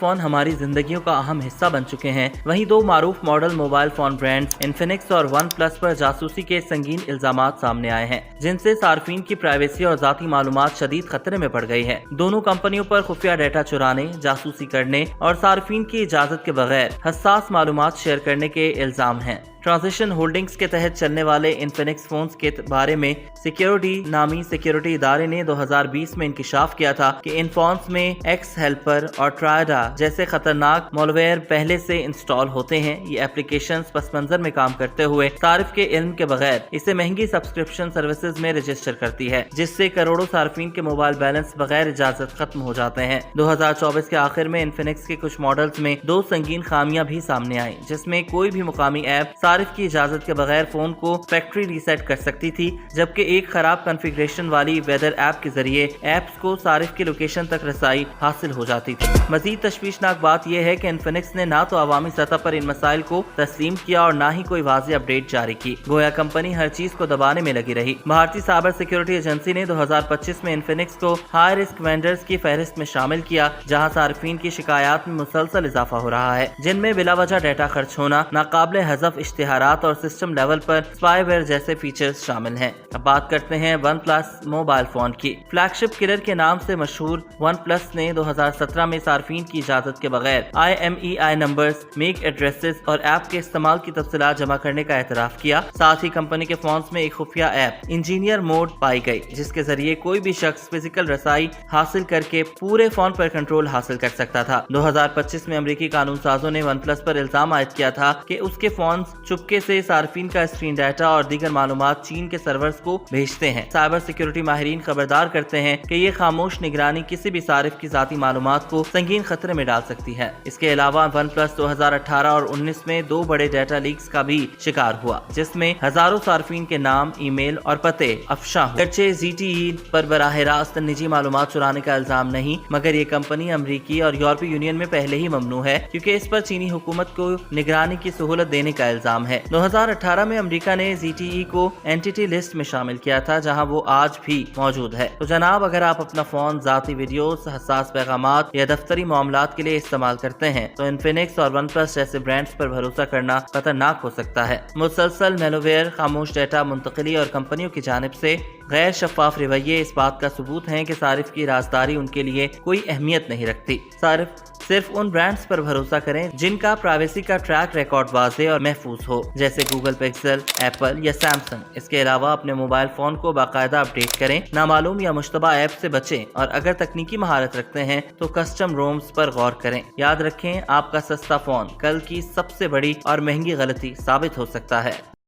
Phone ہماری زندگیوں کا اہم حصہ بن چکے ہیں، وہیں دو معروف model mobile phone brands Infinix اور ون پلس پر جاسوسی کے سنگین الزامات سامنے آئے ہیں، جن سے صارفین کی پرائیویسی اور ذاتی معلومات شدید خطرے میں پڑ گئی ہے۔ دونوں کمپنیوں پر خفیہ ڈیٹا چرانے، جاسوسی کرنے اور صارفین کی اجازت کے بغیر حساس معلومات شیئر کرنے کے الزام ہیں۔ ٹرانزیشن ہولڈنگز کے تحت چلنے والے انفینکس فونز کے بارے میں سیکیورٹی نامی سیکیورٹی ادارے نے 2020 میں انکشاف کیا تھا کہ ان فونز میں ایکس ہیلپر اور ٹرائیڈا جیسے خطرناک مالویئر پہلے سے انسٹال ہوتے ہیں۔ یہ ایپلیکیشنز پس منظر میں کام کرتے ہوئے صارف کے علم کے بغیر اسے مہنگی سبسکرپشن سروسز میں رجسٹر کرتی ہے، جس سے کروڑوں صارفین کے موبائل بیلنس بغیر اجازت ختم ہو جاتے ہیں۔ 2024 کے آخر میں انفینکس کے کچھ ماڈلز میں دو سنگین خامیاں بھی سامنے آئیں، جس میں کوئی بھی مقامی ایپ صارف کی اجازت کے بغیر فون کو فیکٹری ریسیٹ کر سکتی تھی، جبکہ ایک خراب کنفیگریشن والی ویدر ایپ کے ذریعے ایپس کو صارف کی لوکیشن تک رسائی حاصل ہو جاتی تھی۔ مزید تشویشناک بات یہ ہے کہ انفینکس نے نہ تو عوامی سطح پر ان مسائل کو تسلیم کیا اور نہ ہی کوئی واضح اپڈیٹ جاری کی، گویا کمپنی ہر چیز کو دبانے میں لگی رہی۔ بھارتی سائبر سیکیورٹی ایجنسی نے 2025 میں انفینکس کو ہائی رسک وینڈرز کی فہرست میں شامل کیا، جہاں صارفین کی شکایات میں مسلسل اضافہ ہو رہا ہے، جن میں بلا وجہ ڈیٹا خرچ ہونا، ناقابل حذف اشتہارات اور system level per spy where جیسے فیچرز شامل ہیں۔ اب بات کرتے ہیں ون پلس موبائل فون کی۔ فلیگ شپ کلر کے نام سے مشہور ون پلس نے 2017 میں صارفین کی اجازت کے بغیر IMEI نمبرز، میک ایڈریسز اور ایپ کے استعمال کی تفصیلات جمع کرنے کا اعتراف کیا۔ ساتھ ہی کمپنی کے فونز میں ایک خفیہ ایپ انجینئر موڈ پائی گئی، جس کے ذریعے کوئی بھی شخص فزیکل رسائی حاصل کر کے پورے فون پر کنٹرول حاصل کر سکتا تھا۔ 2025 میں امریکی قانون سازوں نے ون پلس پر الزام عائد کیا تھا کہ اس کے فونز چپکے سے صارفین کا اسکرین ڈیٹا اور دیگر معلومات چین کے سرورز کو بھیجتے ہیں۔ سائبر سیکیورٹی ماہرین خبردار کرتے ہیں کہ یہ خاموش نگرانی کسی بھی صارف کی ذاتی معلومات کو سنگین خطرے میں ڈال سکتی ہے۔ اس کے علاوہ ون پلس 2018 اور 19 میں دو بڑے ڈیٹا لیکس کا بھی شکار ہوا، جس میں ہزاروں صارفین کے نام، ای میل اور پتے افشاں ہوئے۔ اگرچہ ZTE پر براہ راست نجی معلومات چرانے کا الزام نہیں، مگر یہ کمپنی امریکی اور یورپی یونین میں پہلے ہی ممنوع ہے، کیونکہ اس پر چینی حکومت کو نگرانی کی سہولت دینے کا الزام ہے۔ 2018 میں امریکہ نے ZTE کو اینٹی لسٹ میں شامل کیا تھا، جہاں وہ آج بھی موجود ہے۔ تو جناب، اگر آپ اپنا فون ذاتی ویڈیوز، حساس پیغامات یا دفتری معاملات کے لیے استعمال کرتے ہیں تو انفینکس اور ون پلس جیسے برانڈز پر بھروسہ کرنا خطرناک ہو سکتا ہے۔ مسلسل میلویئر، خاموش ڈیٹا منتقلی اور کمپنیوں کی جانب سے غیر شفاف رویے اس بات کا ثبوت ہیں کہ صارف کی رازداری ان کے لیے کوئی اہمیت نہیں رکھتی۔ صرف ان برانڈز پر بھروسہ کریں جن کا پرائیویسی کا ٹریک ریکارڈ واضح اور محفوظ ہو، جیسے گوگل پکسل، ایپل یا سیمسنگ۔ اس کے علاوہ اپنے موبائل فون کو باقاعدہ اپڈیٹ کریں، نامعلوم یا مشتبہ ایپ سے بچیں، اور اگر تکنیکی مہارت رکھتے ہیں تو کسٹم رومز پر غور کریں۔ یاد رکھیں، آپ کا سستا فون کل کی سب سے بڑی اور مہنگی غلطی ثابت ہو سکتا ہے۔